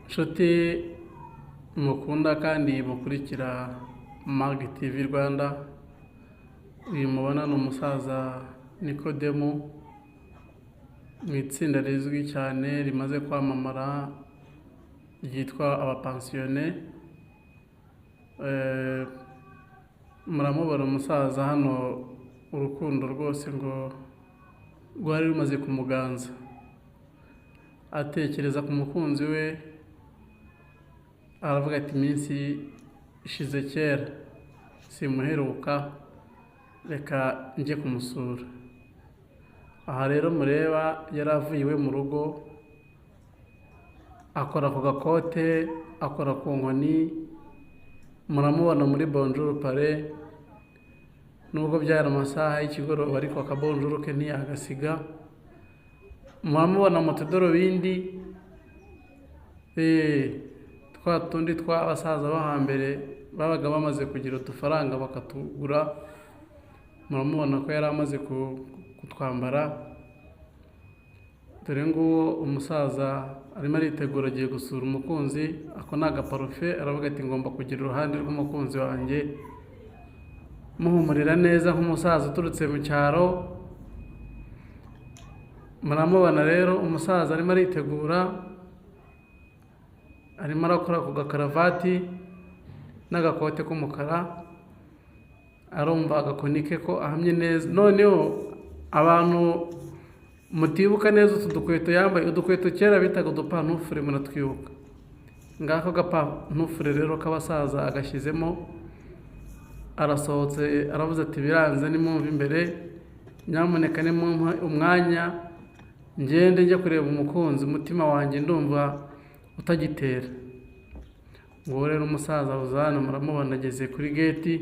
Nshuti mukunda kandi mukurikira Mag TV Rwanda, uyu mubona ni umusaza Nikodemu mu itsinda rizwi cyane rimaze kwamamara ryitwa abapansiyone. Muramubona umusaza hano, urukundo rwose ngo rwari rumaze kumuganza, atekereza ku mukunzi we, aravuga ati iminsi ishize kera simuheruka, reka njye kumusura. Aha rero mureba yari avuye iwe mu rugo, akora ku gakote, akora ku nkoni, muramubona muri bonjour pare, nubwo byari amasaha y'ikigoroba ariko akabonjour ke ntiyagasiga. Muramubona mu tudorobindi, twa tundi tw'abasaza bo hambere babaga bamaze kugira udufaranga bakatugura. Muramubona ko yari amaze kutwambara. Dore nguwo umusaza arimo aritegura, agiye gusura umukunzi. Ako ni agaparufe, aravuga ati ngomba kugira uruhande rw'umukunzi wanjye, muhumurira neza nk'umusaza uturutse mu cyaro. Muramubona rero umusaza arimo aritegura, arimo arakora ku gakaravati n'agakote k'umukara, arumva agakoni ke ko ahamye neza. Noneho abantu mutibuka neza utu dukweto yambaye, udukweto kera bitaga udupantufure, muratwibuka? Ngako agapantufure rero k'abasaza agashyizemo, arasohotse, aravuze ati biranze nimwumve imbere, nyamuneka nimumpe umwanya ngende njye kureba umukunzi, umutima wanjye ndumva utagitera. Ngo rero umusaza uzana, muramubona ageze kuri geti,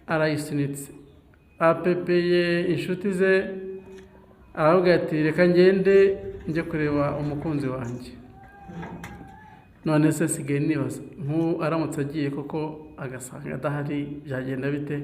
arayisunitse, apepeye inshuti ze, aravuga ati reka ngende njye kureba umukunzi wanjye. None se sigaye nibaza, aramutse agiye koko agasanga adahari, byagenda bite?